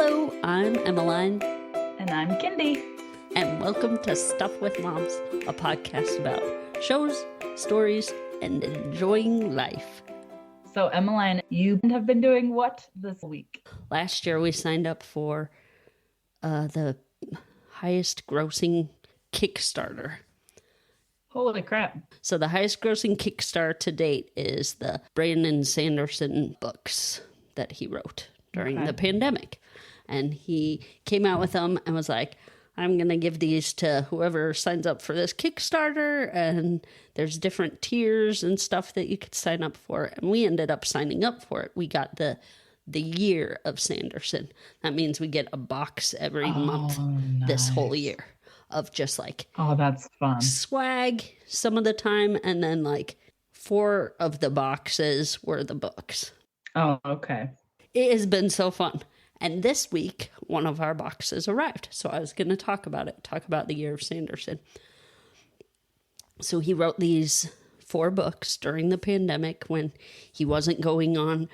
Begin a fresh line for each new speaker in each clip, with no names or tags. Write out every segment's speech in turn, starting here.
Hello, I'm Emmeline.
And I'm Kindy.
And welcome to Stuff with Moms, a podcast about shows, stories, and enjoying life.
So, Emmeline, you have been doing what this week?
Last year we signed up for the highest grossing Kickstarter.
Holy crap.
So the highest grossing Kickstarter to date is the Brandon Sanderson books that he wrote during the pandemic. And he came out with them and was like, I'm going to give these to whoever signs up for this Kickstarter. And there's different tiers and stuff that you could sign up for. And we ended up signing up for it. We got the year of Sanderson. That means we get a box every month this whole year of just like,
that's fun.
Swag some of the time. And then like 4 of the boxes were the books.
Oh, okay.
It has been so fun. And this week, one of our boxes arrived. So I was going to talk about the year of Sanderson. So he wrote these 4 books during the pandemic when he wasn't going on,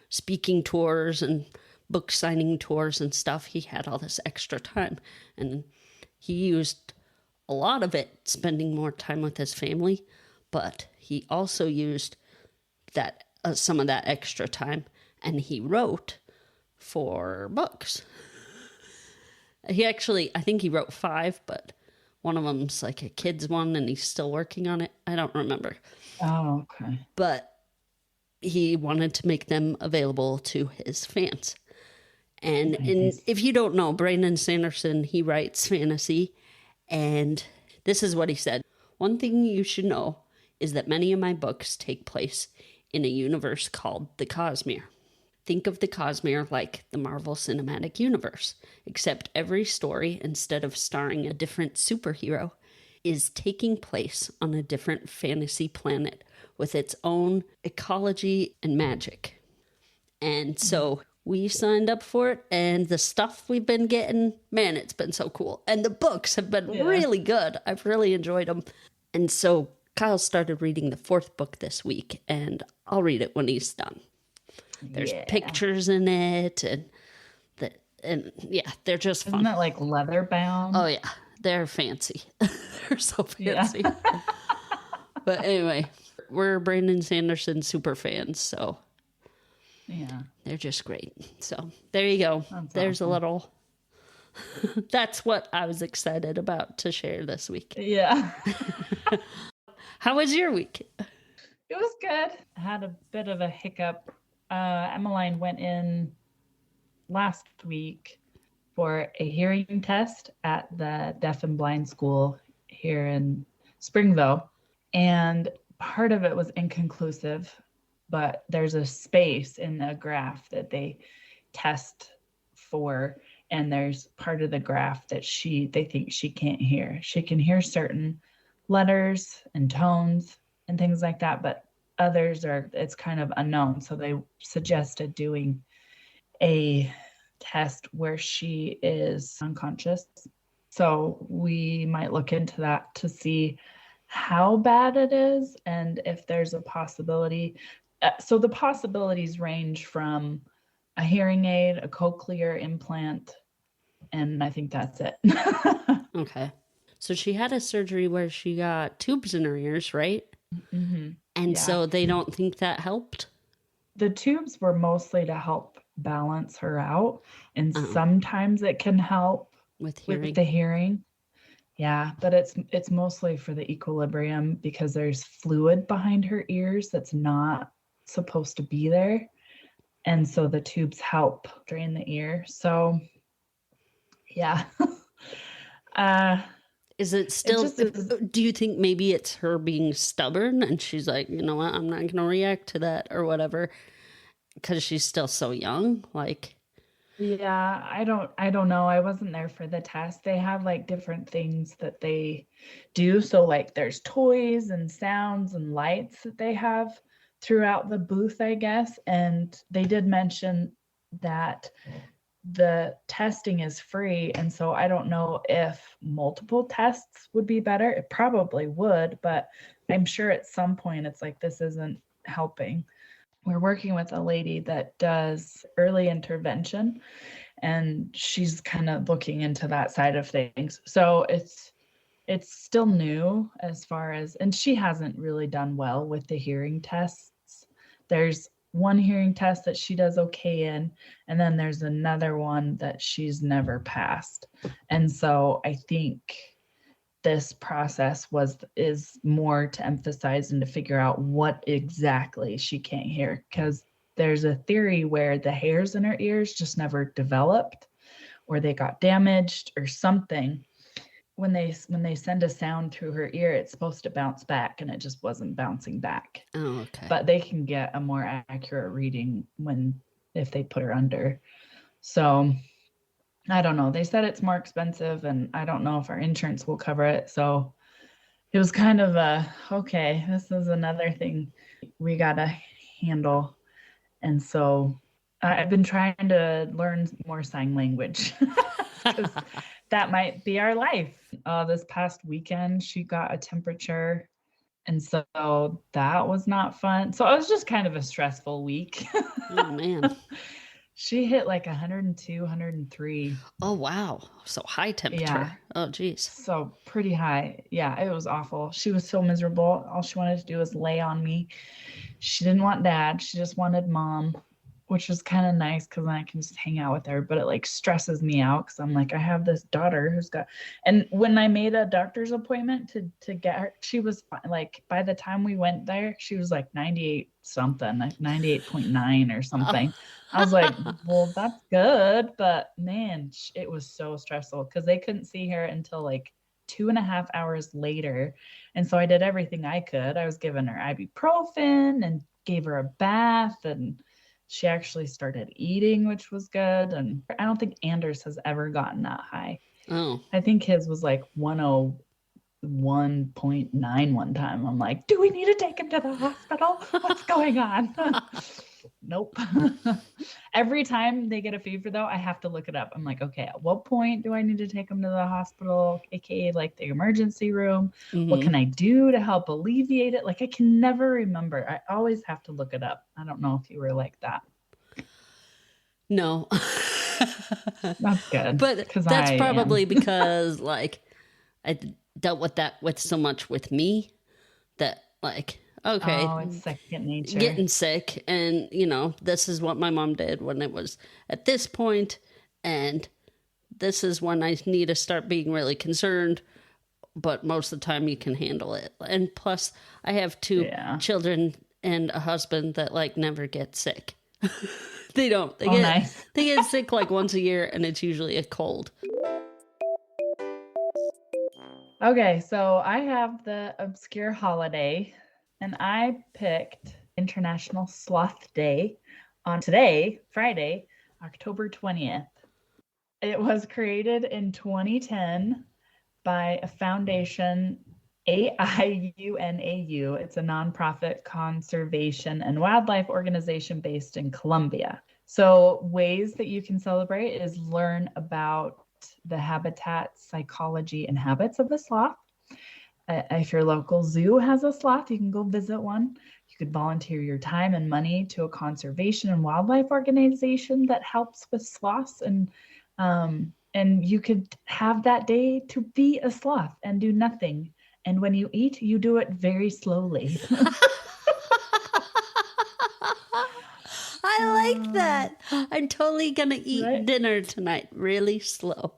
speaking tours and book signing tours and stuff. He had all this extra time. And he used a lot of it spending more time with his family. But he also used that some of that extra time. And he wrote 4 books. I think he wrote 5, but one of them's like a kid's one and he's still working on it. I don't remember.
Oh, okay.
But he wanted to make them available to his fans. And if you don't know, Brandon Sanderson, he writes fantasy. And this is what he said. One thing you should know is that many of my books take place in a universe called the Cosmere. Think of the Cosmere like the Marvel Cinematic Universe, except every story, instead of starring a different superhero, is taking place on a different fantasy planet with its own ecology and magic. And so we signed up for it, and the stuff we've been getting, man, it's been so cool. And the books have been really good. I've really enjoyed them. And so Kyle started reading the 4th book this week, and I'll read it when he's done. There's pictures in it, and they're just fun.
Isn't that like leather bound?
Oh yeah, they're fancy. They're so fancy. Yeah. But anyway, we're Brandon Sanderson super fans, so
yeah,
they're just great. So there you go. There's awesome. A little. That's what I was excited about to share this week.
Yeah.
How was your week?
It was good. I had a bit of a hiccup. Emmeline went in last week for a hearing test at the deaf and blind school here in Springville. And part of it was inconclusive, but there's a space in the graph that they test for. And there's part of the graph that they think she can't hear. She can hear certain letters and tones and things like that, but others it's kind of unknown. So they suggested doing a test where she is unconscious. So we might look into that to see how bad it is and if there's a possibility. So the possibilities range from a hearing aid, a cochlear implant, and I think that's it.
Okay. So she had a surgery where she got tubes in her ears, right?
Mm-hmm.
And so they don't think that helped?
The tubes were mostly to help balance her out. And sometimes it can help with the hearing. Yeah, but it's mostly for the equilibrium because there's fluid behind her ears that's not supposed to be there. And so the tubes help drain the ear. So, yeah.
Is it still, do you think maybe it's her being stubborn and she's like, you know what, I'm not going to react to that or whatever because she's still so young? Like,
yeah, I don't know. I wasn't there for the test. They have like different things that they do. So like there's toys and sounds and lights that they have throughout the booth, I guess. And they did mention that the testing is free. And so I don't know if multiple tests would be better. It probably would, but I'm sure at some point it's like, this isn't helping. we're working with a lady that does early intervention, and she's kind of looking into that side of things. So it's still new as far as, and she hasn't really done well with the hearing tests. There's one hearing test that she does okay in, and then there's another one that she's never passed. And so I think this process is more to emphasize and to figure out what exactly she can't hear, because there's a theory where the hairs in her ears just never developed, or they got damaged or something. When they send a sound through her ear, it's supposed to bounce back, and it just wasn't bouncing back.
Oh, okay.
But they can get a more accurate reading if they put her under. So I don't know. They said it's more expensive, and I don't know if our insurance will cover it. So it was kind of okay, this is another thing we got to handle. And so I've been trying to learn more sign language, because that might be our life. This past weekend, she got a temperature. And so that was not fun. So it was just kind of a stressful week.
Oh, man.
She hit like 102, 103.
Oh, wow. So high temperature.
Yeah.
Oh, geez.
So pretty high. Yeah, it was awful. She was so miserable. All she wanted to do was lay on me. She didn't want dad. She just wanted mom, which was kind of nice because then I can just hang out with her. But it like stresses me out because I'm like, I have this daughter who's got, and when I made a doctor's appointment to get her, she was like, by the time we went there, she was like 98 something, like 98.9 or something. I was like, well, that's good. But man, it was so stressful because they couldn't see her until like 2.5 hours later. And so I did everything I could. I was giving her ibuprofen and gave her a bath, and she actually started eating, which was good. And I don't think Anders has ever gotten that high.
Oh.
I think his was like 101.9 one time. I'm like, do we need to take him to the hospital? What's going on? Nope. Every time they get a fever, though, I have to look it up. I'm like, okay, at what point do I need to take them to the hospital, aka like the emergency room? Mm-hmm. What can I do to help alleviate it? Like, I can never remember. I always have to look it up. I don't know if you were like that.
No.
That's good.
But that's probably because, like, I dealt with that with so much with me that, like, okay,
it's second nature.
Getting sick, and this is what my mom did when it was at this point, and this is when I need to start being really concerned. But most of the time, you can handle it. And plus, I have two children and a husband that like never get sick. They don't. They
nice.
They get sick like once a year, and it's usually a cold.
Okay, so I have the obscure holiday. And I picked International Sloth Day on today, Friday, October 20th. It was created in 2010 by a foundation, AIUNAU. It's a nonprofit conservation and wildlife organization based in Colombia. So ways that you can celebrate is learn about the habitat, psychology, and habits of the sloth. If your local zoo has a sloth, you can go visit one. You could volunteer your time and money to a conservation and wildlife organization that helps with sloths, and you could have that day to be a sloth and do nothing. And when you eat, you do it very slowly.
I like that. I'm totally gonna eat dinner tonight really slow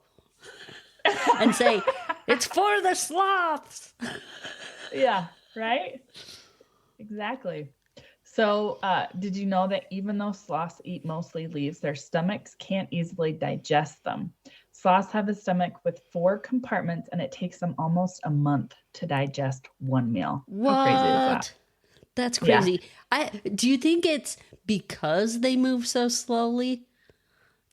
and say, it's for the sloths.
Yeah, right? Exactly. So did you know that even though sloths eat mostly leaves, their stomachs can't easily digest them? Sloths have a stomach with 4 compartments, and it takes them almost a month to digest one meal.
What?
How crazy is that?
That's crazy. Yeah. Do you think it's because they move so slowly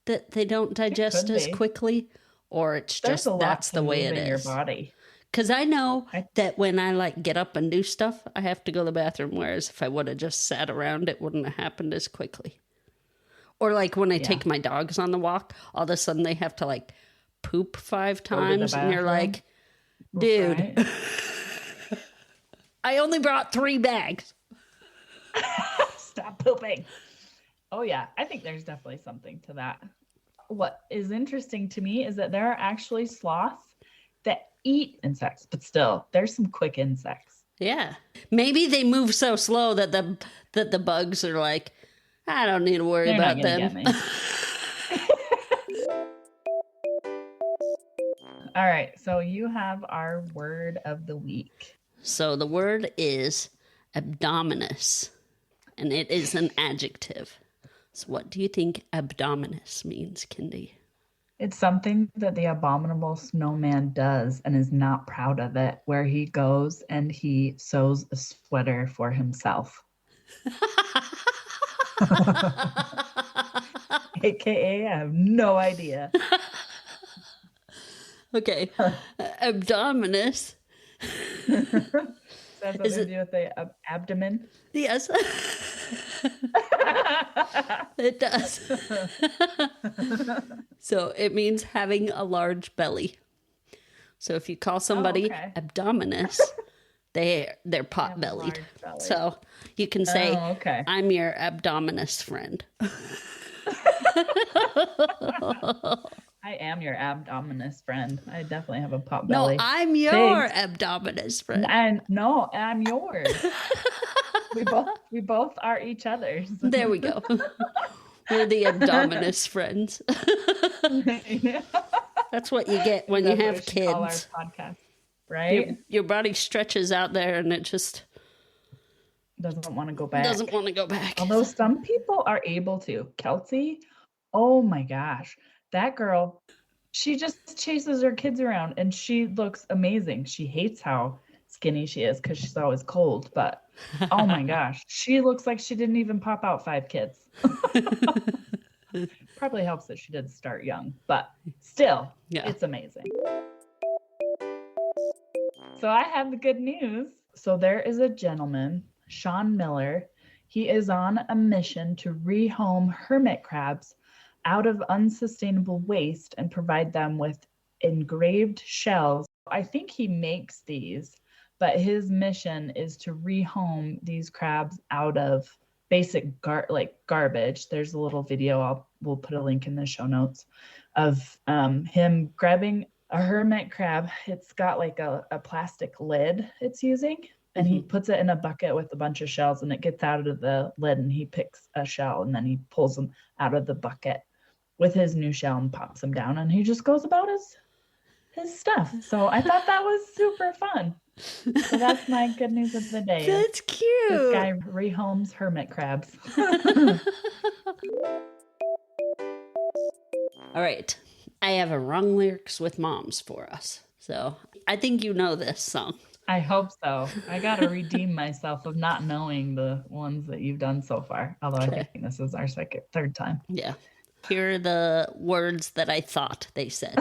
that they don't digest as quickly? Or it's just that's the way it is.
Your body.
Because I know that when I like get up and do stuff, I have to go to the bathroom. Whereas if I would have just sat around, it wouldn't have happened as quickly. Or like when I take my dogs on the walk, all of a sudden they have to like poop 5 times, and you're like, dude, right. I only brought 3 bags.
Stop pooping. Oh, yeah. I think there's definitely something to that. What is interesting to me is that there are actually sloths that eat insects, but still, there's some quick insects.
Yeah. Maybe they move so slow that the bugs are like, I don't need to worry
They're
about
not gonna
them.
get me. All right, so you have our word of the week.
So the word is abdominous, and it is an adjective. So what do you think abdominous means, Kindy?
It's something that the abominable snowman does and is not proud of it, where he goes and he sews a sweater for himself. AKA, I have no idea.
Okay. Abdominous.
Does that have something to do with the abdomen?
Yes. It does. So it means having a large belly. So if you call somebody abdominous, they're pot-bellied. So you can say, I'm your abdominous friend.
I am your abdominous friend. I definitely have a pot belly.
No, I'm your abdominous friend.
And no, I'm yours. we both are each other's.
There we go. We're the abdominous friends. That's what you get when you have kids. Call our
podcast, right?
Your body stretches out there and it just
doesn't want to go back.
Doesn't want to go back.
Although some people are able to. Kelsey, oh my gosh. That girl, she just chases her kids around and she looks amazing. She hates how skinny she is because she's always cold, but oh my gosh, she looks like she didn't even pop out 5 kids. Probably helps that she did start young, but still, It's amazing. So I have the good news. So there is a gentleman, Sean Miller. He is on a mission to rehome hermit crabs out of unsustainable waste and provide them with engraved shells. I think he makes these, but his mission is to rehome these crabs out of basic garbage. There's a little video, we'll put a link in the show notes, of him grabbing a hermit crab. It's got like a plastic lid it's using, and he puts it in a bucket with a bunch of shells, and it gets out of the lid, and he picks a shell, and then he pulls them out of the bucket with his new shell and pops them down, and he just goes about his stuff. So I thought that was super fun. So that's my good news of the day.
That's cute.
This guy rehomes hermit crabs.
All right. I have a wrong lyrics with moms for us. So I think you know this song.
I hope so. I got to redeem myself of not knowing the ones that you've done so far. Although I think this is our third time.
Yeah. Here are the words that I thought they said.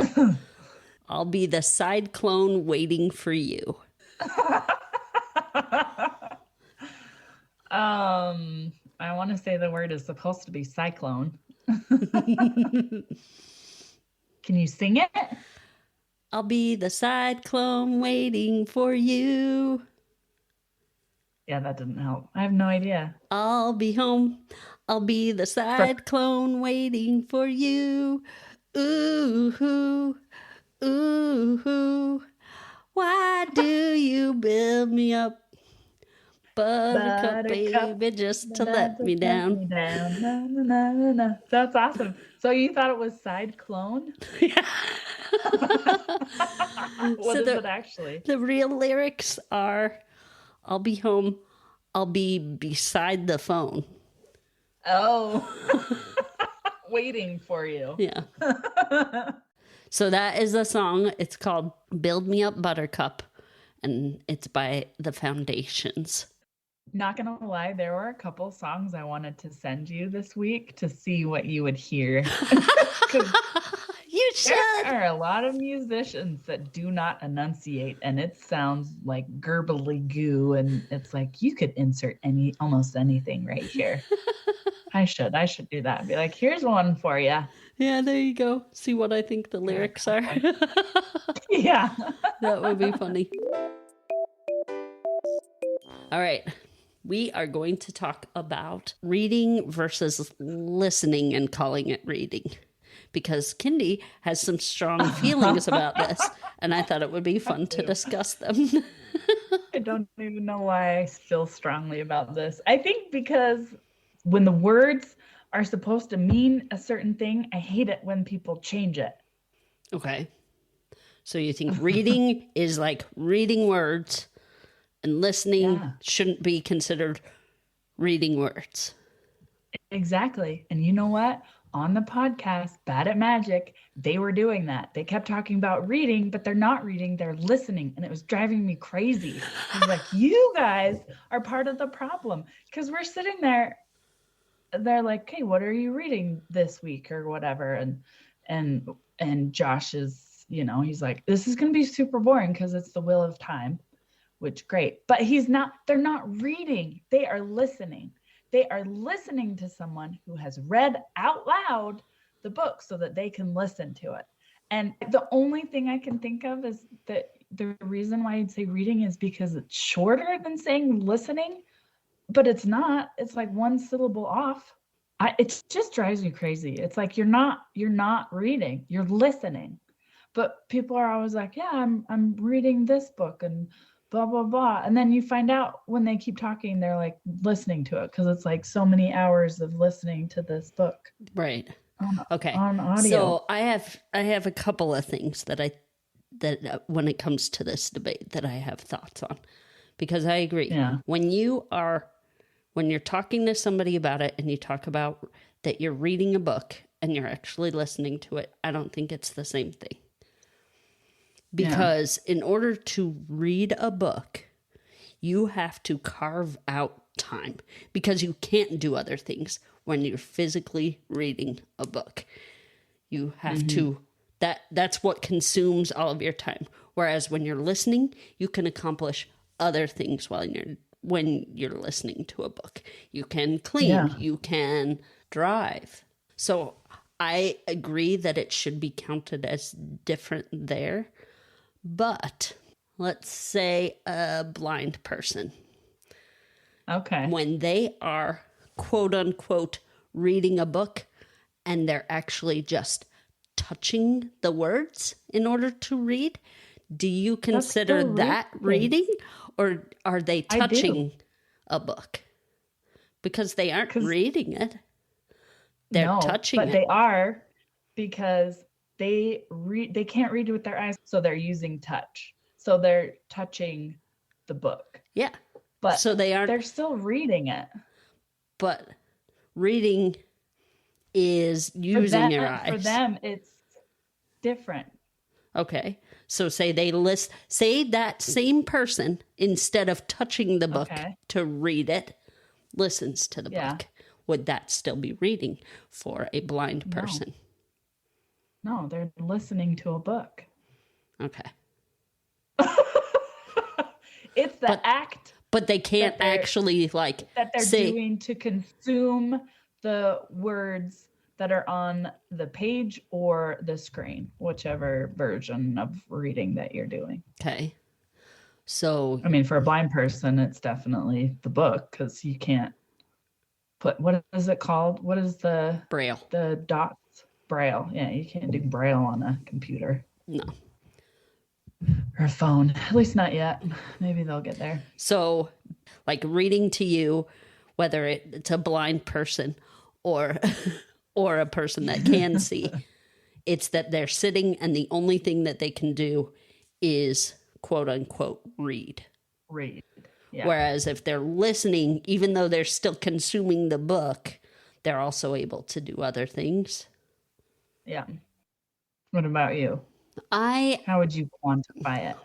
I'll be the side clone waiting for you.
I want to say the word is supposed to be cyclone. Can you sing it?
I'll be the side clone waiting for you.
Yeah, that didn't help. I have no idea.
I'll be home. I'll be the side clone waiting for you. Ooh, ooh, why do you build me up? Buttercup, baby, just to let me down.
Na. That's awesome. So you thought it was side clone?
Yeah.
What is it actually?
The real lyrics are, I'll be home. I'll be beside the phone.
Oh. Waiting for you.
Yeah. So that is the song. It's called Build Me Up Buttercup, and it's by The Foundations.
Not gonna lie, there were a couple songs I wanted to send you this week to see what you would hear.
You should.
There are a lot of musicians that do not enunciate, and it sounds like gurgly goo, and it's like you could insert almost anything right here. I should do that. Be like, here's one for you.
Yeah, there you go. See what I think the lyrics are.
Yeah.
That would be funny. All right. We are going to talk about reading versus listening and calling it reading. Because Kindy has some strong feelings about this, and I thought it would be fun to discuss them.
I don't even know why I feel strongly about this. I think because when the words are supposed to mean a certain thing, I hate it when people change it.
Okay. So you think reading is like reading words, and listening shouldn't be considered reading words.
Exactly. And you know what? On the podcast, Bad at Magic, they were doing that. They kept talking about reading, but they're not reading, they're listening. And it was driving me crazy. I was like, you guys are part of the problem. Because we're sitting there, they're like, hey, what are you reading this week or whatever? And Josh is, he's like, this is gonna be super boring because it's the Wheel of Time, which great. But they're not reading, they are listening. They are listening to someone who has read out loud the book so that they can listen to it. And the only thing I can think of is that the reason why I'd say reading is because it's shorter than saying listening, but it's not. It's like one syllable off. It just drives me crazy. It's like you're not reading, you're listening. But people are always like, yeah, I'm reading this book and blah, blah, blah. And then you find out when they keep talking, they're like listening to it because it's like so many hours of listening to this book.
Right. Okay.
On audio.
So I have a couple of things that when it comes to this debate that I have thoughts on, because I agree.
Yeah.
When you're talking to somebody about it and you talk about that you're reading a book and you're actually listening to it, I don't think it's the same thing. Because in order to read a book, you have to carve out time because you can't do other things when you're physically reading a book. You have to, that's what consumes all of your time. Whereas when you're listening, you can accomplish other things when you're listening to a book. You can clean, you can drive. So I agree that it should be counted as different there. But let's say a blind person.
Okay.
When they are quote unquote reading a book and they're actually just touching the words in order to read, do you consider that reading, or are they touching a book? Because they aren't reading it. They're touching it.
But they are, because they can't read with their eyes, so they're using touch. So they're touching the book.
Yeah.
But
so
they're still reading it.
But reading is using your eyes.
For them, it's different.
Okay. So say that same person, instead of touching the book to read it, listens to the book. Would that still be reading for a blind person?
No, they're listening to a book.
Okay.
It's the act.
But they can't actually that they're
doing to consume the words that are on the page or the screen, whichever version of reading that you're doing.
Okay. So,
I mean, for a blind person, it's definitely the book, because you can't put, what is it called? What is the
Braille?
The dots. Braille. Yeah, you can't do Braille on a computer.
No.
Or a phone. At least not yet. Maybe they'll get there.
So, like reading to you, whether it's a blind person or a person that can see, it's that they're sitting and the only thing that they can do is quote unquote read.
Yeah.
Whereas if they're listening, even though they're still consuming the book, they're also able to do other things.
Yeah. What about you? How would you quantify it?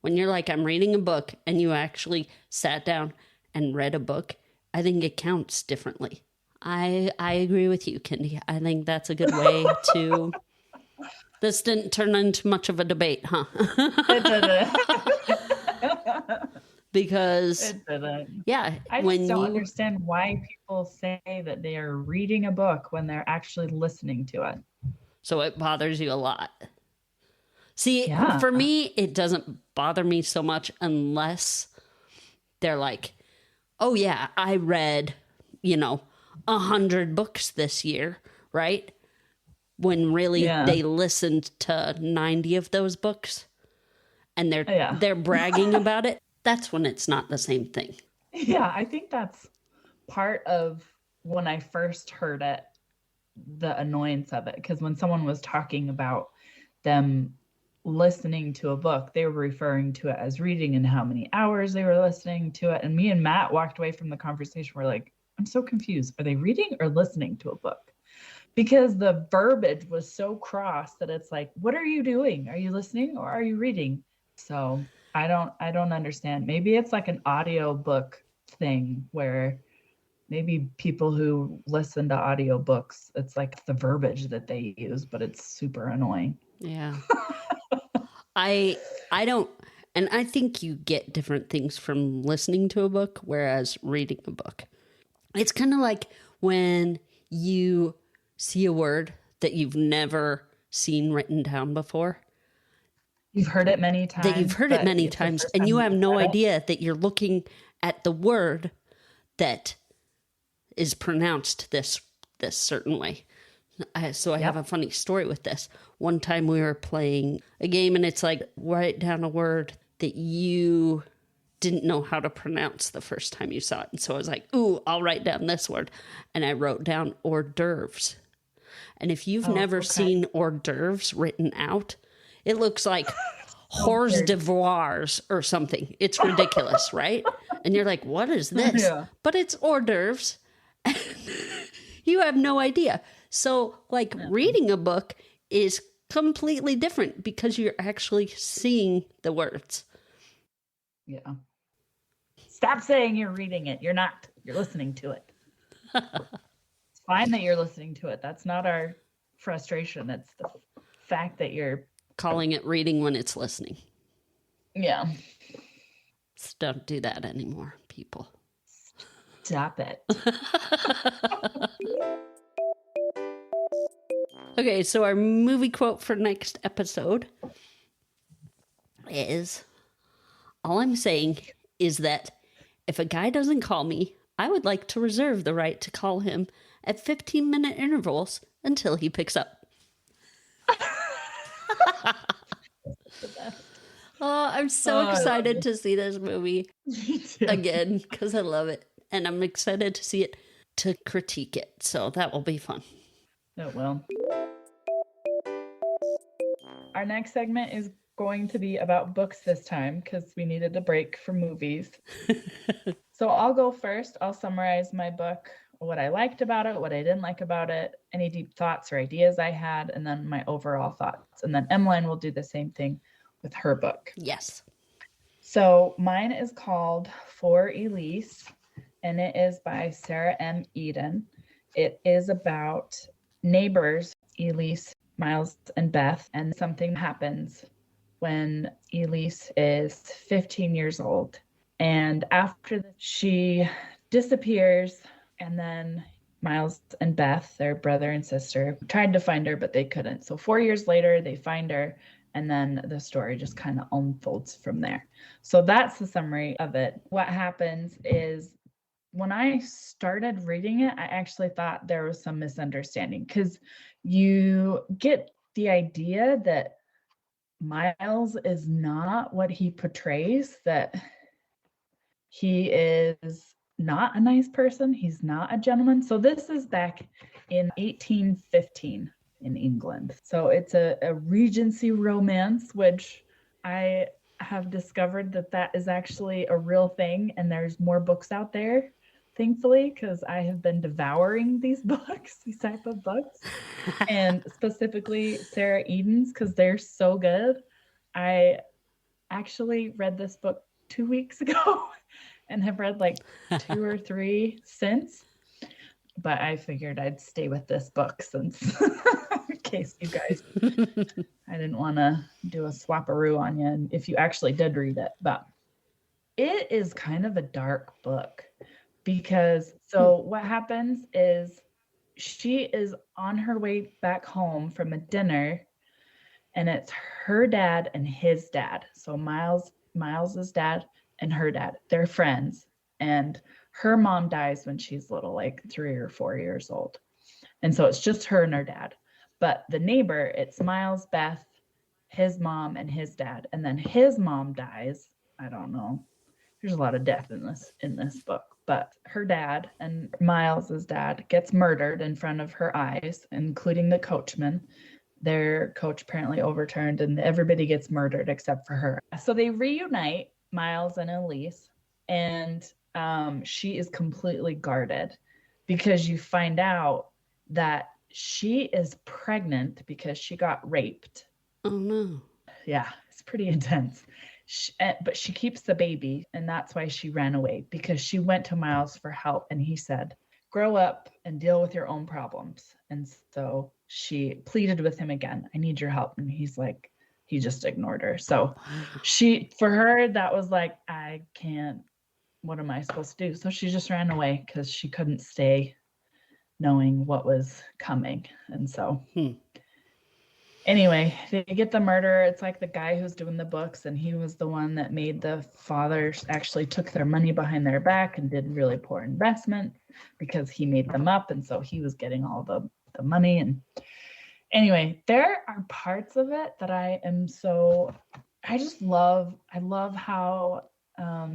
When you're like, I'm reading a book, and you actually sat down and read a book, I think it counts differently. I agree with you, Kindy. I think that's a good way to... This didn't turn into much of a debate, huh?
It didn't.
Because...
It didn't.
Yeah.
I just don't understand why people say that they are reading a book when they're actually listening to it.
So it bothers you a lot. See, for me, it doesn't bother me so much unless they're like Oh, yeah. I read, 100 books this year, right? When really
Yeah.
they listened to 90 of those books and
Yeah.
they're bragging about it. That's when it's not the same thing.
Yeah, I think that's part of when I first heard it, the annoyance of it. Because when someone was talking about them listening to a book, they were referring to it as reading and how many hours they were listening to it. And me and Matt walked away from the conversation. We're like, I'm so confused. Are they reading or listening to a book? Because the verbiage was so cross that it's like, what are you doing? Are you listening or are you reading? So I don't understand. Maybe it's like an audio book thing where maybe people who listen to audiobooks, it's like the verbiage that they use, but it's super annoying.
Yeah. I don't, and I think you get different things from listening to a book whereas reading a book. It's kind of like when you see a word that you've never seen written down before,
You've heard it many
that you've
times,
heard it
but
many
it's the
times
first
and
time
you have
you've
no
read it.
idea that you're looking at the word that is pronounced this certain way. So I have a funny story with this. One time we were playing a game and it's like, write down a word that you didn't know how to pronounce the first time you saw it. And so I was like, ooh, I'll write down this word. And I wrote down hors d'oeuvres. And if you've never seen hors d'oeuvres written out, it looks like hors d'oeuvres or something. It's ridiculous, right? And you're like, what is this?
Yeah.
But it's hors d'oeuvres. You have no idea. So, like, reading a book is completely different because you're actually seeing the words.
Yeah. Stop saying you're reading it. You're not. You're listening to it. It's fine that you're listening to it. That's not our frustration. It's the fact that you're
Calling it reading when it's listening.
Yeah.
So don't do that anymore, people.
Stop it.
Okay, so our movie quote for next episode is, all I'm saying is that if a guy doesn't call me, I would like to reserve the right to call him at 15-minute intervals until he picks up. Oh, I'm so excited to see this movie again because I love it. And I'm excited to see it, to critique it. So that will be fun.
It will. Our next segment is going to be about books this time because we needed a break from movies. So I'll go first. I'll summarize my book, what I liked about it, what I didn't like about it, any deep thoughts or ideas I had, and then my overall thoughts. And then Emmeline will do the same thing with her book.
Yes.
So mine is called For Elise, and it is by Sarah M. Eden. It is about neighbors, Elise, Miles, and Beth, and something happens when Elise is 15 years old. And after she disappears, and then Miles and Beth, their brother and sister, tried to find her, but they couldn't. So 4 years later, they find her, and then the story just kind of unfolds from there. So that's the summary of it. What happens is when I started reading it, I actually thought there was some misunderstanding because you get the idea that Miles is not what he portrays, that he is not a nice person. He's not a gentleman. So this is back in 1815 in England. So it's a Regency romance, which I have discovered that is actually a real thing. And there's more books out there, thankfully, because I have been devouring these books, these type of books, and specifically Sarah Eden's because they're so good. I actually read this book 2 weeks ago and have read like 2 or 3 since. But I figured I'd stay with this book since in case you guys, I didn't want to do a swapperoo on you if you actually did read it. But it is kind of a dark book because so what happens is she is on her way back home from a dinner, and it's her dad and his dad. So Miles's dad and her dad, they're friends. And Her mom dies when she's little, like 3 or 4 years old. And so it's just her and her dad. But the neighbor, it's Miles, Beth, his mom, and his dad. And then his mom dies. I don't know. There's a lot of death in this book. But her dad and Miles's dad gets murdered in front of her eyes, including the coachman. Their coach apparently overturned, and everybody gets murdered except for her. So they reunite, Miles and Elise, and she is completely guarded because you find out that she is pregnant because she got raped.
Oh, no.
Yeah, it's pretty intense. But she keeps the baby, and that's why she ran away, because she went to Miles for help, and he said, grow up and deal with your own problems. And so she pleaded with him again, I need your help. And he's like, he just ignored her. So for her, that was like, I can't, what am I supposed to do? So she just ran away because she couldn't stay knowing what was coming. And so anyway, they get the murder. It's like the guy who's doing the books, and he was the one that made the fathers actually took their money behind their back and did really poor investment because he made them up. And so he was getting all the money. And anyway, there are parts of it that I love how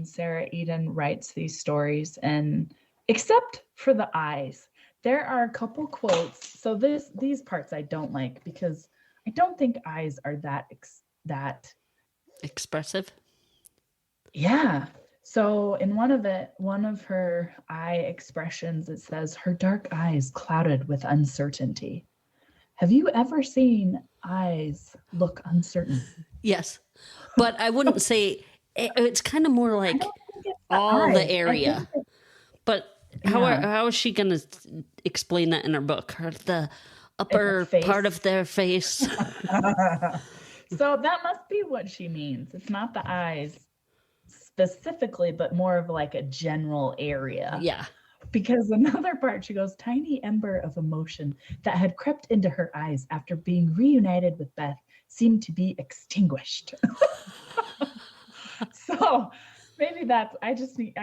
Sarah Eden writes these stories, and except for the eyes, there are a couple quotes. So these parts I don't like because I don't think eyes are that
expressive.
Yeah. So in one of her eye expressions, it says her dark eyes clouded with uncertainty. Have you ever seen eyes look uncertain?
Yes, but I wouldn't say it's kind of more like all the area. But how is she going to explain that in her book? The upper part of their face.
So that must be what she means. It's not the eyes specifically, but more of like a general area.
Yeah.
Because another part, she goes, tiny ember of emotion that had crept into her eyes after being reunited with Beth seemed to be extinguished. So maybe that's, I just need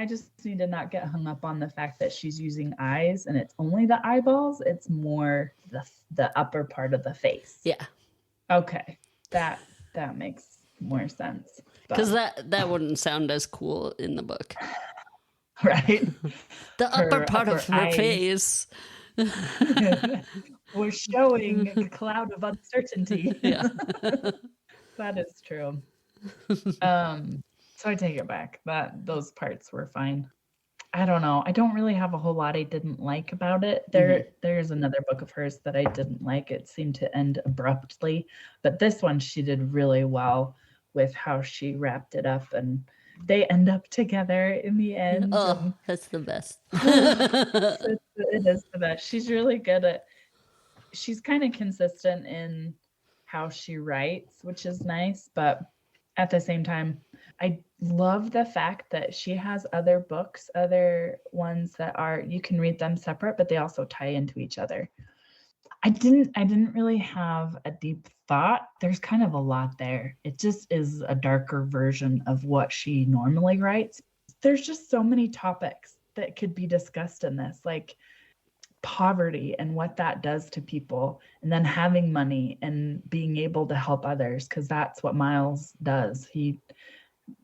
to not get hung up on the fact that she's using eyes and it's only the eyeballs. It's more the upper part of the face.
Yeah.
Okay. That makes more sense.
Because that wouldn't sound as cool in the book.
Right.
The upper part of her face.
We're showing a cloud of uncertainty.
Yeah.
That is true. So I take it back. Those parts were fine. I don't know. I don't really have a whole lot I didn't like about it. There's another book of hers that I didn't like. It seemed to end abruptly, but this one she did really well with how she wrapped it up, and they end up together in the end.
Oh, that's the best.
It is the best. She's really good she's kind of consistent in how she writes, which is nice, but at the same time, I love the fact that she has other books, other ones that are, you can read them separate, but they also tie into each other. I didn't really have a deep thought. There's kind of a lot there. It just is a darker version of what she normally writes. There's just so many topics that could be discussed in this, like poverty and what that does to people, and then having money and being able to help others, because that's what Miles does.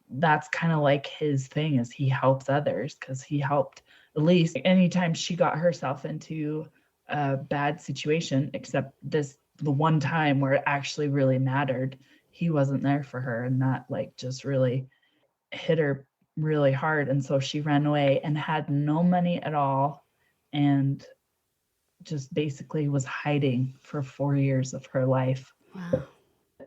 That's kind of like his thing, is he helps others, because he helped Elise anytime she got herself into a bad situation, except the one time where it actually really mattered, he wasn't there for her, and that like just really hit her really hard. And so she ran away and had no money at all, and just basically was hiding for 4 years of her life.
Wow.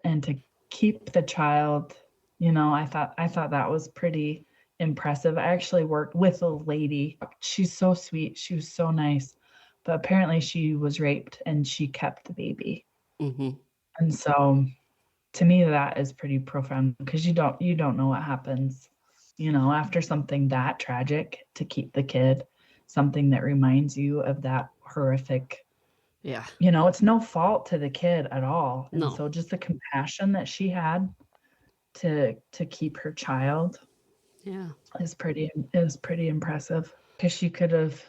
And to keep the child, I thought that was pretty impressive. I actually worked with a lady. She's so sweet. She was so nice, but apparently she was raped and she kept the baby.
Mm-hmm.
And so to me, that is pretty profound, because you don't know what happens, after something that tragic, to keep the kid, something that reminds you of that horrific.
Yeah.
It's no fault to the kid at all. And
no.
So just the compassion that she had to keep her child,
yeah,
is pretty impressive. because she could have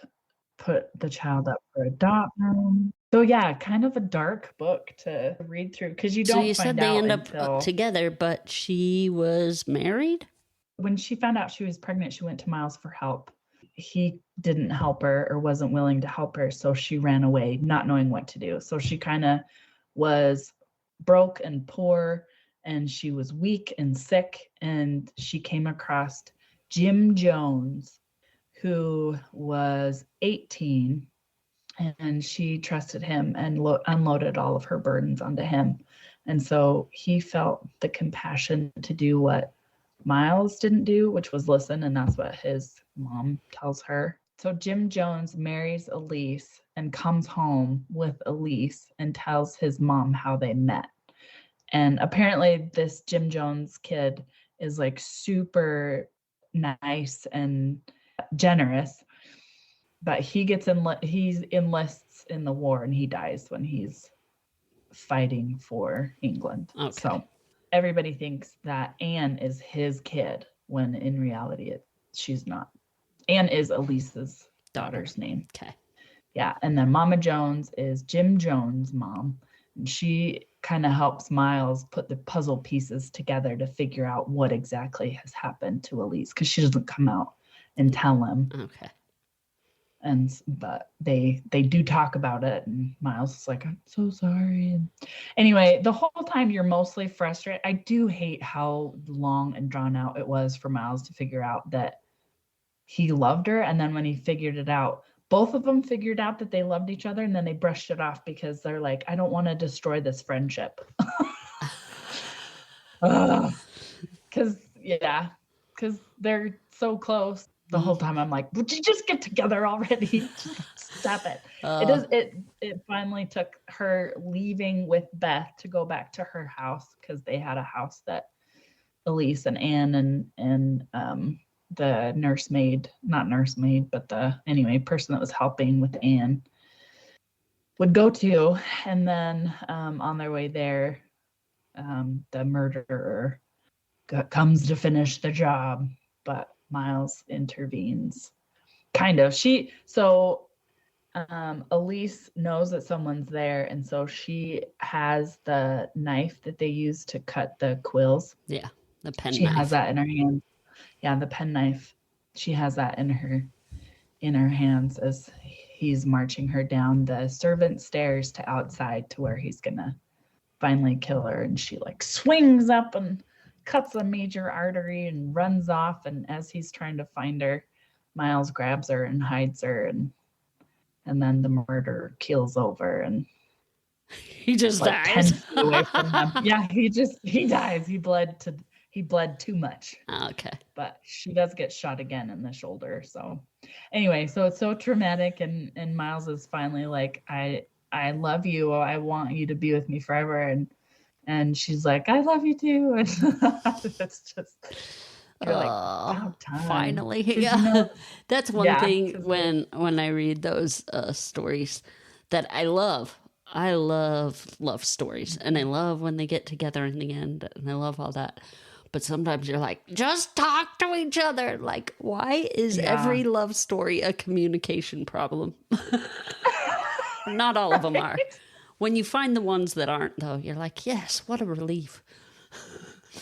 put the child up for adoption. So yeah, kind of a dark book to read through because you
So
don't
you said
find
they
out
end
until
up together, but she was married?
when she found out she was pregnant, she went to Miles for help. He didn't help her or wasn't willing to help her, so she ran away, not knowing what to do. So she kind of was broke and poor, and she was weak and sick, and she came across Jim Jones, who was 18, and she trusted him and unloaded all of her burdens onto him. And so he felt the compassion to do what Miles didn't do, which was listen, and that's what his mom tells her. So Jim Jones marries Elise and comes home with Elise and tells his mom how they met. And apparently this Jim Jones kid is like super nice and generous, but he enlists in the war and he dies when he's fighting for England.
Okay.
So everybody thinks that Anne is his kid when in reality she's not. Anne is Elise's daughter's name.
Okay.
Yeah, and then Mama Jones is Jim Jones' mom, and she kind of helps Miles put the puzzle pieces together to figure out what exactly has happened to Elise because she doesn't come out and tell him.
Okay.
But they do talk about it, and Miles is like, I'm so sorry. And anyway, the whole time you're mostly frustrated. I do hate how long and drawn out it was for Miles to figure out that he loved her, and then when he figured it out, both of them figured out that they loved each other, and then they brushed it off because they're like, I don't want to destroy this friendship. Because they're so close. The whole time I'm like, would you just get together already? Stop it. It finally took her leaving with Beth to go back to her house because they had a house that Elise and Anne and the person that was helping with Anne would go to. And then on their way there, the murderer comes to finish the job, but Miles intervenes. Kind of. Elise knows that someone's there, and so she has the knife that they use to cut the quills.
Yeah, the pen
she
knife.
Has that in her hand. Yeah, the pen knife. She has that in her hands as he's marching her down the servant stairs to outside to where he's gonna finally kill her. And she like swings up and cuts a major artery and runs off. And as he's trying to find her, Miles grabs her and hides her, and then the murderer keels over and
he just
like
dies.
10 feet away from him. Yeah, he dies. He bled too much.
Okay.
But she does get shot again in the shoulder. So anyway, so it's so traumatic, and Miles is finally like, I love you. I want you to be with me forever. And she's like, I love you too. And it's just, you're like, about time.
Finally. Yeah. That's one thing when I read those stories that I love. I love love stories, and I love when they get together in the end, and I love all that. But sometimes you're like, just talk to each other. Like, why is every love story a communication problem? Not all of them are. When you find the ones that aren't, though, you're like, yes, what a relief.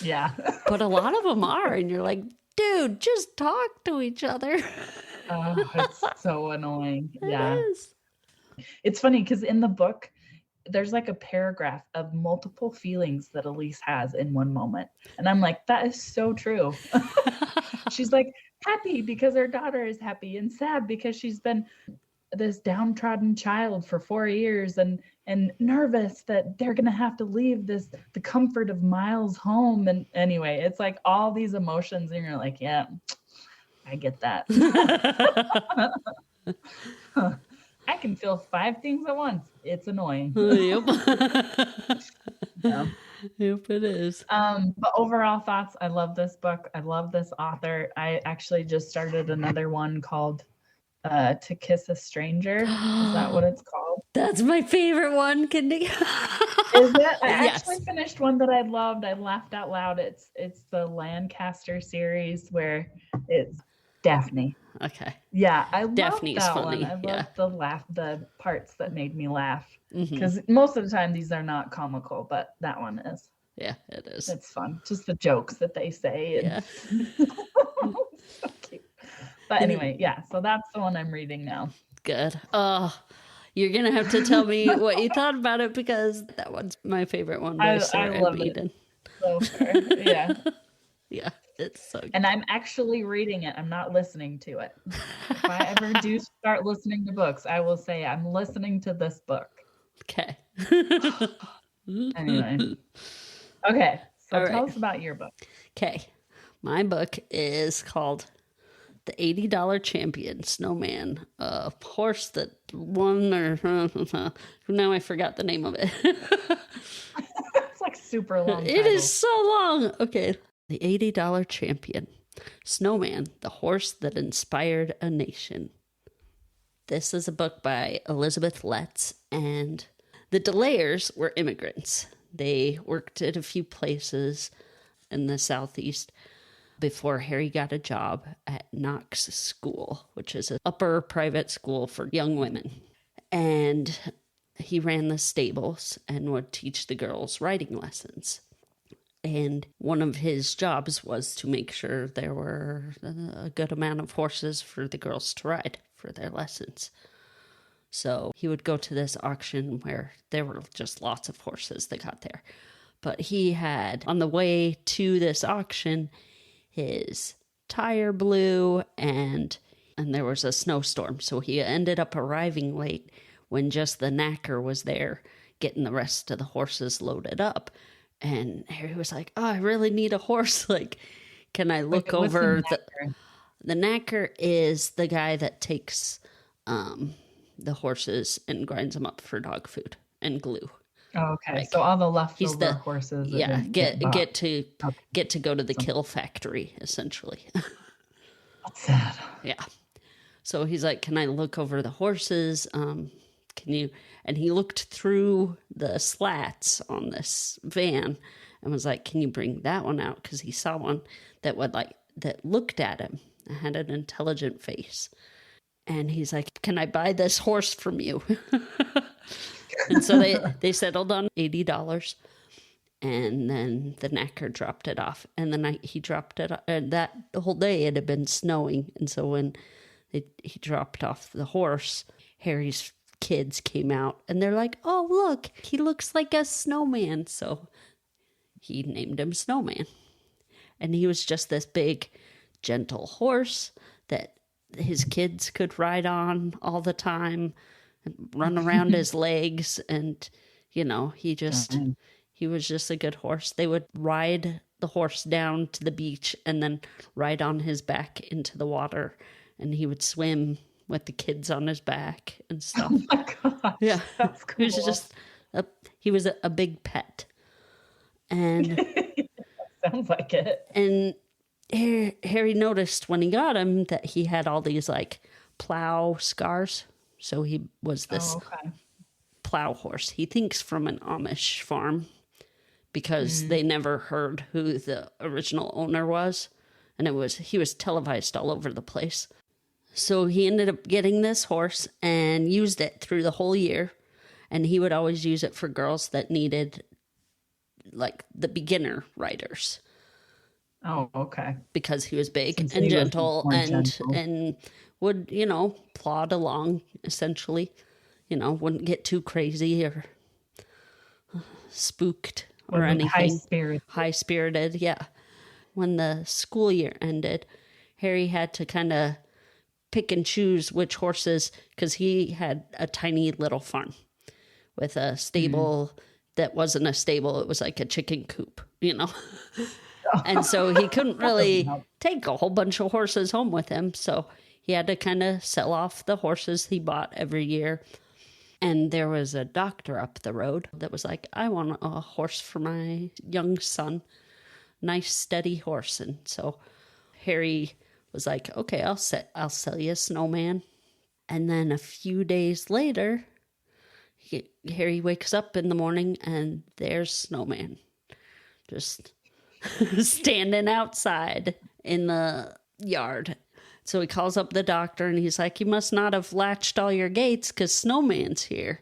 Yeah.
But a lot of them are, and you're like, dude, just talk to each other.
Oh, it's so annoying. Yeah.
It is.
It's funny because in the book, there's like a paragraph of multiple feelings that Elise has in one moment. And I'm like, that is so true. She's like happy because her daughter is happy, and sad because she's been this downtrodden child for 4 years, and nervous that they're going to have to leave the comfort of Miles' home. And anyway, it's like all these emotions, and you're like, yeah, I get that. I can feel 5 things at once. It's annoying.
Yep.
Yeah.
Yep, it is.
But overall thoughts, I love this book. I love this author. I actually just started another one called To Kiss a Stranger. Is that what it's called?
That's my favorite one, Kindy.
Is it? I actually finished one that I loved. I laughed out loud. It's the Lancaster series where it's Daphne.
Okay.
Yeah, I love
Daphne's
that
funny.
one. I
Yeah.
love the parts that made me laugh.
Mm-hmm.
Because most of the time these are not comical, but that one is.
Yeah, it is.
It's fun. Just the jokes that they say.
Yeah.
So cute. But anyway, yeah, so that's the one I'm reading now.
Good. Oh, you're going to have to tell me what you thought about it because that one's my favorite one by
I
Sarah
love
Eden.
it so far. Yeah.
Yeah, it's so good.
And I'm actually reading it. I'm not listening to it. If I ever do start listening to books, I will say I'm listening to this book.
Okay.
Anyway. Okay, so
All
tell
right.
us about your book.
Okay. My book is called The $80 Champion, Snowman, a horse that won, or now I forgot the name of it.
It's like super long.
It is so long. Okay. The $80 Champion, Snowman, the horse that inspired a nation. This is a book by Elizabeth Letts, and the Delayers were immigrants. They worked at a few places in the Southeast before Harry got a job at Knox School, which is an upper private school for young women. And he ran the stables and would teach the girls riding lessons. And one of his jobs was to make sure there were a good amount of horses for the girls to ride for their lessons. So he would go to this auction where there were just lots of horses that got there. But he had, on the way to this auction, his tire blew and there was a snowstorm. So he ended up arriving late when just the knacker was there getting the rest of the horses loaded up. And Harry was like, oh, I really need a horse. Like, can I look over the knacker is the guy that takes the horses and grinds them up for dog food and glue.
Oh, okay. Like, so all the leftover horses.
Yeah, get to go to the kill factory, essentially.
That's sad.
Yeah. So he's like, can I look over the horses? Can you? And he looked through the slats on this van and was like, can you bring that one out? Because he saw one that looked at him and had an intelligent face. And he's like, can I buy this horse from you? And so they settled on $80. And then the knacker dropped it off. And the night he dropped it off, the whole day it had been snowing. And so when he dropped off the horse, Harry's kids came out and they're like, oh, look, he looks like a snowman. So he named him Snowman. And he was just this big, gentle horse that his kids could ride on all the time and run around his legs. And, he was just a good horse. They would ride the horse down to the beach and then ride on his back into the water. And he would swim with the kids on his back and stuff.
Oh my gosh,
yeah,
that's cool.
He was a big pet, and
sounds like it.
And Harry noticed when he got him that he had all these like plow scars. So he was this plow horse. He thinks from an Amish farm because they never heard who the original owner was, and he was televised all over the place. So he ended up getting this horse and used it through the whole year. And he would always use it for girls that needed, like, the beginner riders.
Oh, okay.
Because he was big and gentle and would, plod along, essentially. Wouldn't get too crazy or spooked or anything. High-spirited, yeah. When the school year ended, Harry had to kind of pick and choose which horses, because he had a tiny little farm with a stable that wasn't a stable. It was like a chicken coop, And so he couldn't really take a whole bunch of horses home with him. So he had to kind of sell off the horses he bought every year. And there was a doctor up the road that was like, I want a horse for my young son. Nice, steady horse. And so Harry was like, okay, I'll sell you a Snowman. And then a few days later, Harry wakes up in the morning and there's Snowman just standing outside in the yard. So he calls up the doctor and he's like, you must not have latched all your gates because Snowman's here.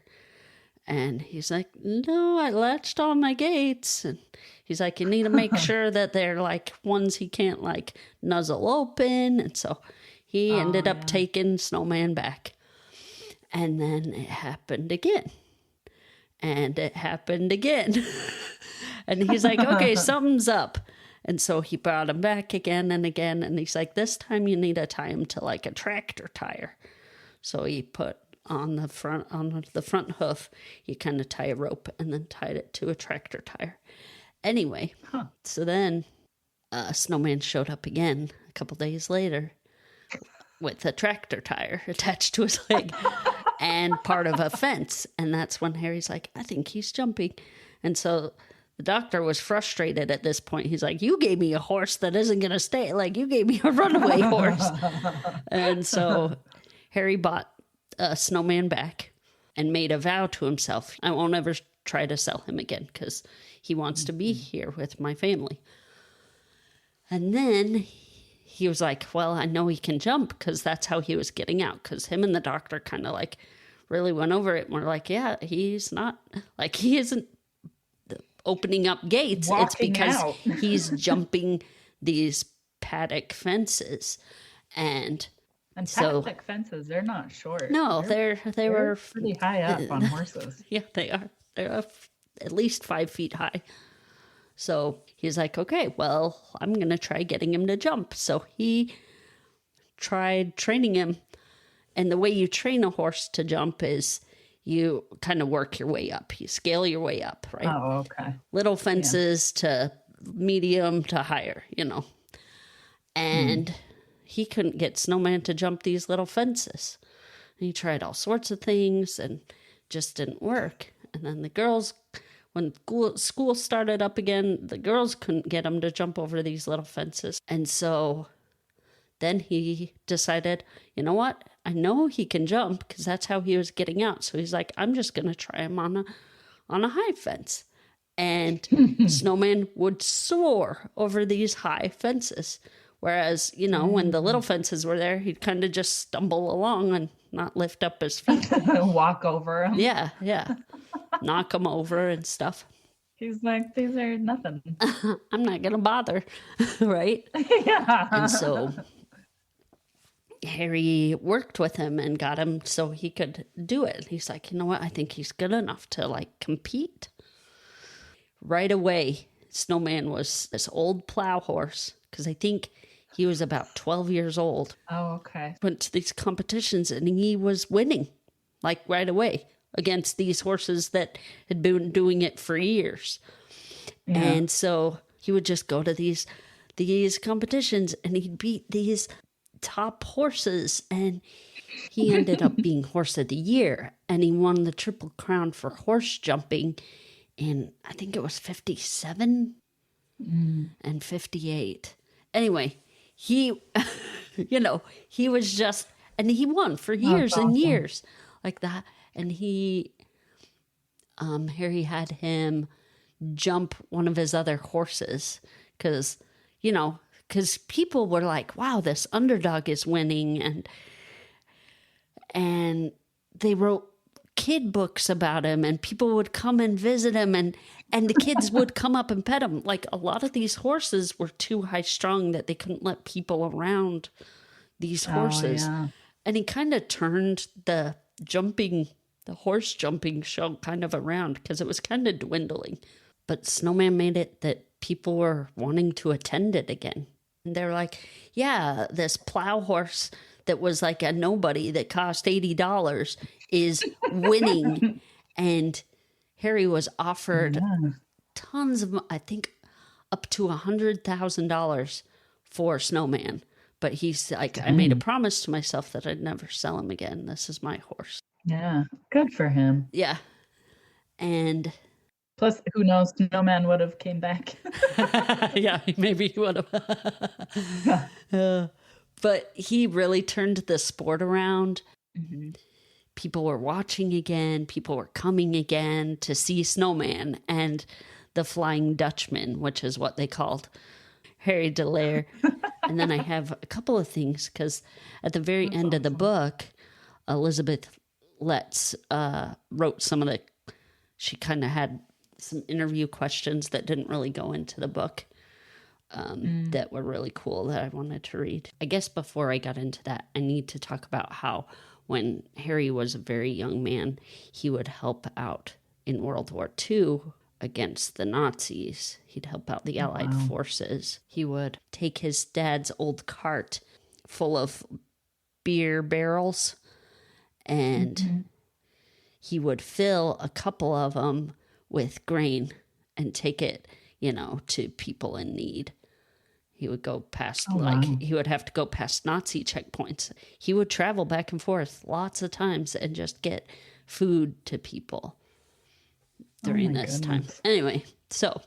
And he's like, no, I latched all my gates. And he's like, you need to make sure that they're like ones he can't like nuzzle open. And so he ended up taking Snowman back. And then it happened again. And it happened again. And he's like, okay, something's up. And so he brought him back again and again. And he's like, this time you need to tie him to like a tractor tire. So he put on the front hoof, you kind of tie a rope and then tied it to a tractor tire. Anyway, so then Snowman showed up again a couple days later with a tractor tire attached to his leg and part of a fence. And that's when Harry's like, I think he's jumping. And so the doctor was frustrated at this point. He's like, you gave me a horse that isn't going to stay. Like, you gave me a runaway horse. And so Harry bought Snowman back and made a vow to himself. I won't ever try to sell him again because he wants to be here with my family. And then he was like, well, I know he can jump because that's how he was getting out. Because him and the doctor kind of like really went over it and were like, yeah, he's not, like he isn't opening up gates. It's because he's jumping these paddock fences. And
paddock fences, they're not short.
No, they were
pretty high up on horses.
Yeah, they are. They're at least 5 feet high. So he's like, okay, well, I'm going to try getting him to jump. So he tried training him. And the way you train a horse to jump is you kind of work your way up. You scale your way up, right?
Oh, okay.
Little fences to medium to higher, And he couldn't get Snowman to jump these little fences. And he tried all sorts of things and just didn't work. And then the girls, when school started up again, the girls couldn't get him to jump over these little fences. And so then he decided, you know what? I know he can jump because that's how he was getting out. So he's like, I'm just going to try him on a high fence. And Snowman would soar over these high fences. Whereas, when the little fences were there, he'd kind of just stumble along and not lift up his feet.
Walk over them.
Yeah. Knock them over and stuff.
He's like, these are nothing.
I'm not going to bother, right?
Yeah.
And so Harry worked with him and got him so he could do it. He's like, you know what? I think he's good enough to, like, compete. Right away, Snowman was this old plow horse, because I think he was about 12 years old.
Oh, okay.
Went to these competitions and he was winning, like right away, against these horses that had been doing it for years. Yeah. And so he would just go to these competitions and he'd beat these top horses. And he ended up being Horse of the Year. And he won the Triple Crown for horse jumping in, I think it was 57 and 58. Anyway, he, he was just, and he won for years and years like that. And Harry had him jump one of his other horses because people were like, wow, this underdog is winning. And they wrote kid books about him and people would come and visit him and the kids would come up and pet him. Like a lot of these horses were too high strung that they couldn't let people around these horses. Oh, yeah. And he kind of turned the horse jumping show kind of around because it was kind of dwindling. But Snowman made it that people were wanting to attend it again. And they were like, yeah, this plow horse that was like a nobody that cost $80 is winning. And Harry was offered tons of, I think, up to $100,000 for Snowman. But he's like, I made a promise to myself that I'd never sell him again. This is my horse.
Yeah, good for him.
Yeah. And
plus, who knows, Snowman would have came back.
Yeah, maybe he would have. But he really turned the sport around. Mm-hmm. People were watching again. People were coming again to see Snowman and the Flying Dutchman, which is what they called Harry Dallaire. And then I have a couple of things because at the very
That's
end of the
awesome.
book, Elizabeth Letts wrote some of the, she kind of had some interview questions that didn't really go into the book that were really cool that I wanted to read. I guess before I got into that, I need to talk about how when Harry was a very young man, he would help out in World War II against the Nazis. He'd help out the Allied forces. He would take his dad's old cart full of beer barrels and he would fill a couple of them with grain and take it, to people in need. He would go past, he would have to go past Nazi checkpoints. He would travel back and forth lots of times and just get food to people during this time. Anyway, so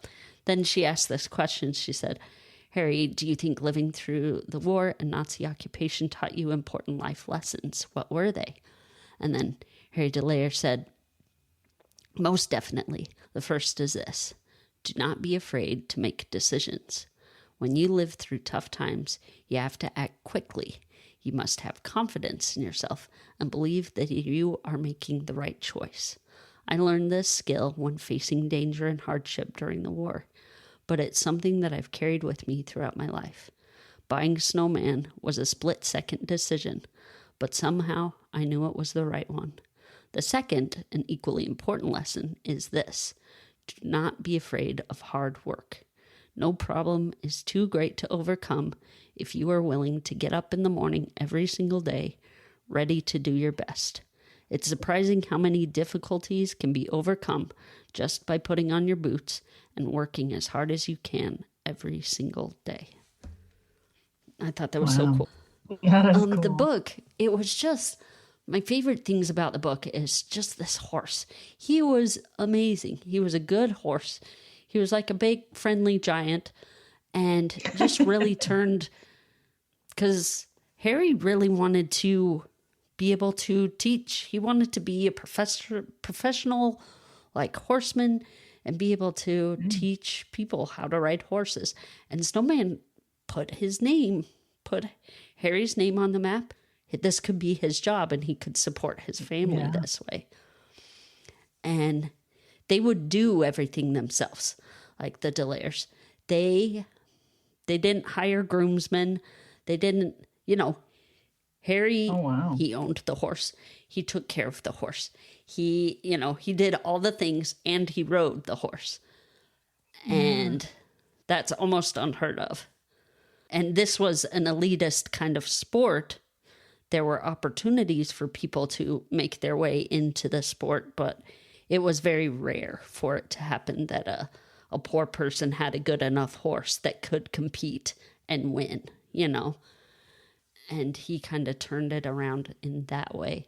then she asked this question. She said, Harry, do you think living through the war and Nazi occupation taught you important life lessons? What were they? And then Harry DeLayer said, most definitely. The first is this. Do not be afraid to make decisions. When you live through tough times, you have to act quickly. You must have confidence in yourself and believe that you are making the right choice. I learned this skill when facing danger and hardship during the war, but it's something that I've carried with me throughout my life. Buying Snowman was a split-second decision, but somehow I knew it was the right one. The second and equally important lesson is this. Do not be afraid of hard work. No problem is too great to overcome if you are willing to get up in the morning every single day, ready to do your best. It's surprising how many difficulties can be overcome just by putting on your boots and working as hard as you can every single day. I thought that was so cool.
Yeah, that's cool.
The book, it was just, my favorite things about the book is just this horse. He was amazing. He was a good horse. He was like a big, friendly giant and just really turned, because Harry really wanted to be able to teach. He wanted to be a professional, like horseman, and be able to teach people how to ride horses. And Snowman put Harry's name on the map. This could be his job, and he could support his family this way. And they would do everything themselves, like the Delayers. They didn't hire groomsmen. They didn't, Harry, he owned the horse. He took care of the horse. He did all the things, and he rode the horse. And that's almost unheard of. And this was an elitist kind of sport. There were opportunities for people to make their way into the sport, but it was very rare for it to happen that a poor person had a good enough horse that could compete and win, And he kind of turned it around in that way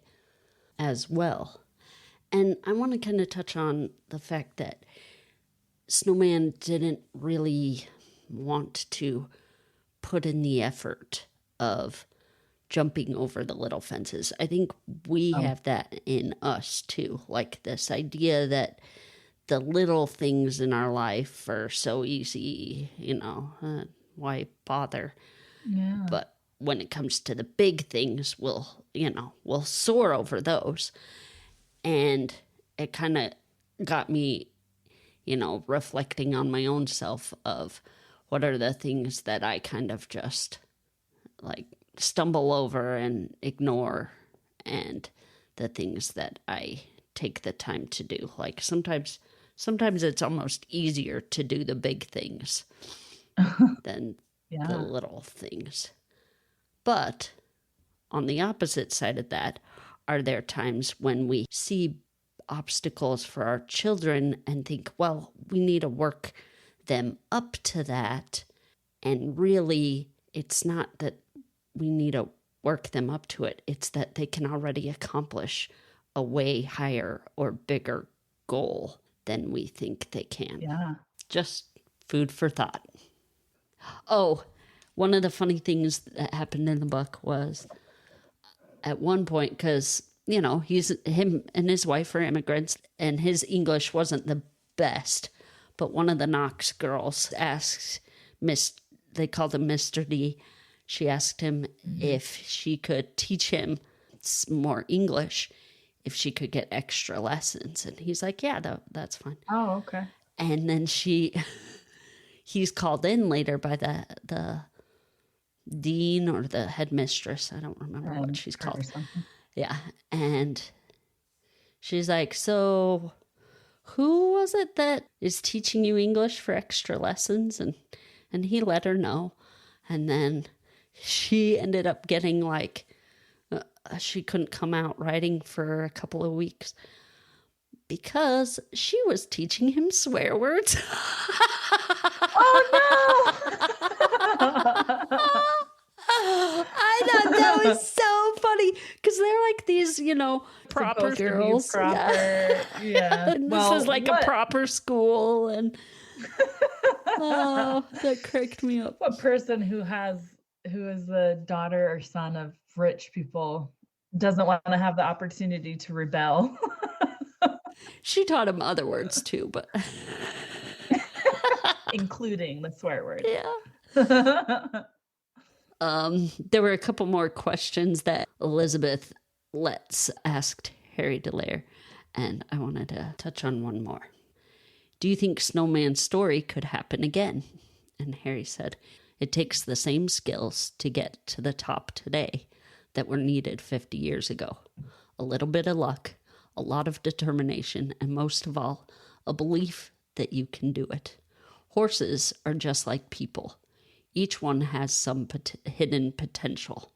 as well. And I want to kind of touch on the fact that Snowman didn't really want to put in the effort of jumping over the little fences. I think we have that in us too, like this idea that the little things in our life are so easy, why bother?
Yeah.
But when it comes to the big things, we'll soar over those. And it kind of got me, reflecting on my own self of what are the things that I kind of just like stumble over and ignore, and the things that I take the time to do. Like sometimes it's almost easier to do the big things than the little things. But on the opposite side of that, are there times when we see obstacles for our children and think, well, we need to work them up to that. And really, it's not that we need to work them up to it. It's that they can already accomplish a way higher or bigger goal than we think they can.
Yeah. Just
food for thought. Oh, one of the funny things that happened in the book was at one point, because, him and his wife are immigrants and his English wasn't the best, but one of the Knox girls asks they called him Mr. D, she asked him if she could teach him more English, if she could get extra lessons. And he's like, yeah, that's fine.
Oh, okay.
And then he's called in later by the dean or the headmistress. I don't remember what she's called. Yeah. And she's like, so who was it that is teaching you English for extra lessons? And he let her know. And then she ended up getting like, she couldn't come out writing for a couple of weeks because she was teaching him swear words.
Oh, no!
I thought that was so funny because they're like these, proper girls.
Yeah.
And this is like a proper school. And oh, that cracked me up.
What person who is the daughter or son of rich people doesn't want to have the opportunity to rebel?
She taught him other words too, but
including the swear word.
Yeah. There were a couple more questions that Elizabeth Letts asked Harry Dallaire, and I wanted to touch on one more. Do you think Snowman's story could happen again? And Harry said, it takes the same skills to get to the top today that were needed 50 years ago. A little bit of luck, a lot of determination, and most of all, a belief that you can do it. Horses are just like people. Each one has some hidden potential.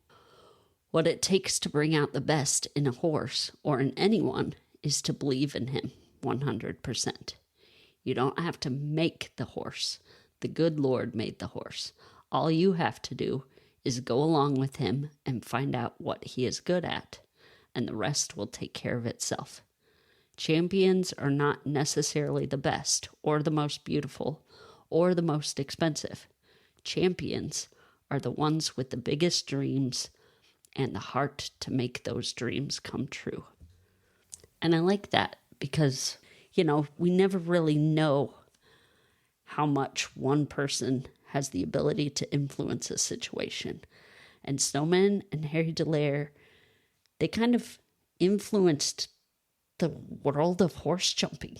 What it takes to bring out the best in a horse or in anyone is to believe in him 100%. You don't have to make the horse. The good Lord made the horse. All you have to do is go along with him and find out what he is good at, and the rest will take care of itself. Champions are not necessarily the best or the most beautiful or the most expensive. Champions are the ones with the biggest dreams and the heart to make those dreams come true. And I like that because, we never really know how much one person has the ability to influence a situation. And Snowman and Harry Dallaire, they kind of influenced the world of horse jumping.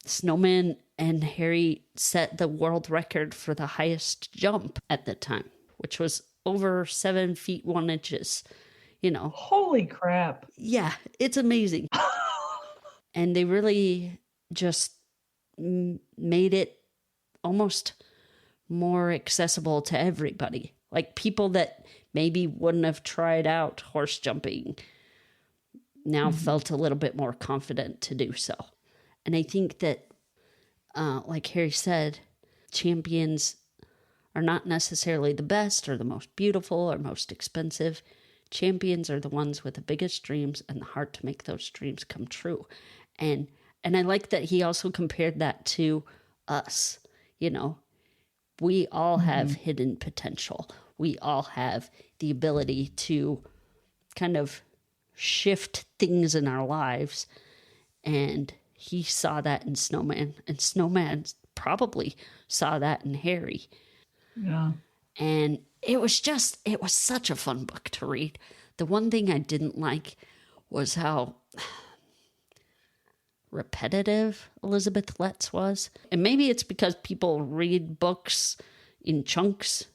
Snowman and Harry set the world record for the highest jump at the time, which was over 7 feet 1 inches.
Holy crap.
Yeah, it's amazing. And they really just made it almost more accessible to everybody. Like people that maybe wouldn't have tried out horse jumping now felt a little bit more confident to do so. And I think that, like Harry said, champions are not necessarily the best or the most beautiful or most expensive. Champions are the ones with the biggest dreams and the heart to make those dreams come true. And I like that he also compared that to us. We all have hidden potential. We all have the ability to kind of shift things in our lives. And he saw that in Snowman, and Snowman probably saw that in Harry.
Yeah.
And it was such a fun book to read. The one thing I didn't like was how repetitive Elizabeth Letts was. And maybe it's because people read books in chunks.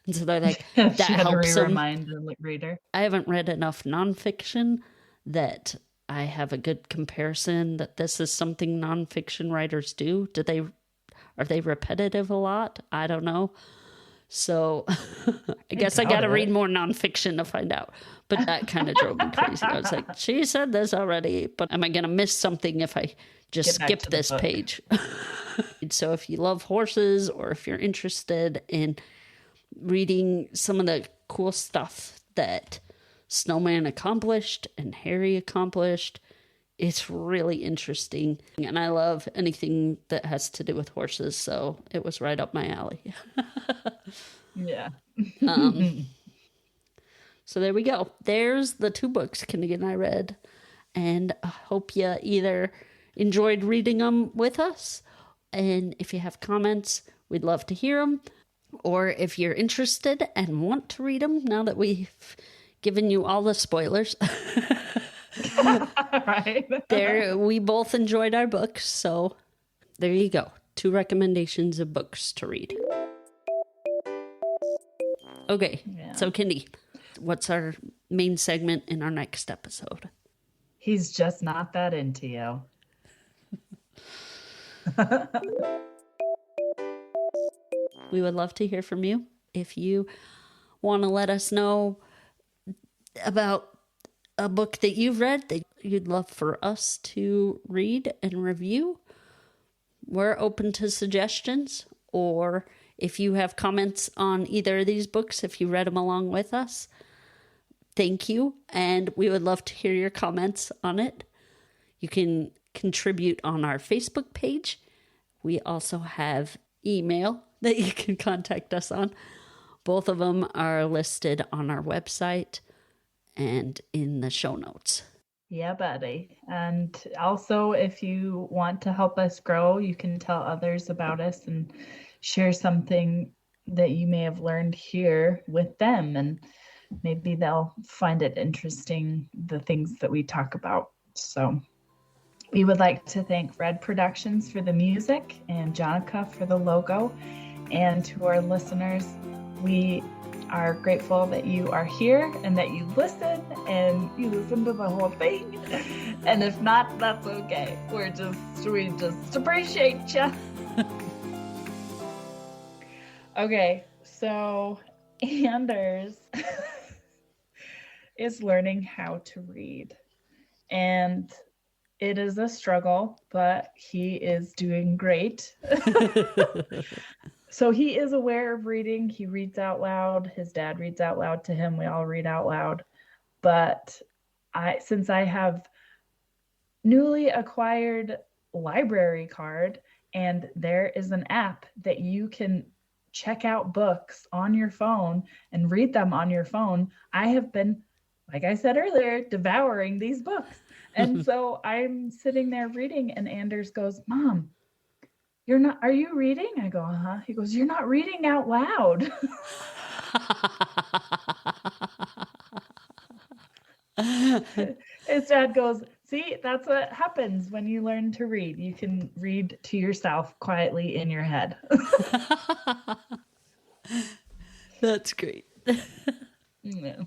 And so they're like, that helps them.
Remind the reader.
I haven't read enough nonfiction that I have a good comparison that this is something nonfiction writers do. Are they repetitive a lot? I don't know. So I guess I got to read more nonfiction to find out. But that kind of drove me crazy. I was like, she said this already, but am I going to miss something if I just skip this page? So if you love horses or if you're interested in reading some of the cool stuff that Snowman accomplished and Harry accomplished, it's really interesting. And I love anything that has to do with horses, so it was right up my alley.
Yeah.
So there we go. There's the 2 books Kenny and I read. And I hope you either enjoyed reading them with us. And if you have comments, we'd love to hear them. Or if you're interested and want to read them, now that we've given you all the spoilers,
Right.
we both enjoyed our books. So there you go. 2 recommendations of books to read. Okay. Yeah. So Kendi, what's our main segment in our next episode?
He's just not that into you.
We would love to hear from you. If you want to let us know about a book that you've read that you'd love for us to read and review, we're open to suggestions. Or if you have comments on either of these books, if you read them along with us, thank you. And we would love to hear your comments on it. You can contribute on our Facebook page. We also have email that you can contact us on. Both of them are listed on our website and in the show notes.
Yeah, buddy. And also, if you want to help us grow, you can tell others about us and share something that you may have learned here with them. And maybe they'll find it interesting, the things that we talk about. So we would like to thank Red Productions for the music and Jonica for the logo. And to our listeners, we are grateful that you are here and that you listen to the whole thing. And if not, that's okay. We just appreciate you. Okay, so Anders is learning how to read. And it is a struggle, but he is doing great. So he is aware of reading. He reads out loud. His dad reads out loud to him. We all read out loud. But since I have newly acquired library card, and there is an app that you can check out books on your phone and read them on your phone, I have been, like I said earlier, devouring these books. And so I'm sitting there reading, and Anders goes, "Mom, are you reading?" I go, "Uh-huh." He goes, "You're not reading out loud." His dad goes, "See, that's what happens when you learn to read. You can read to yourself quietly in your head."
That's great.
Yeah.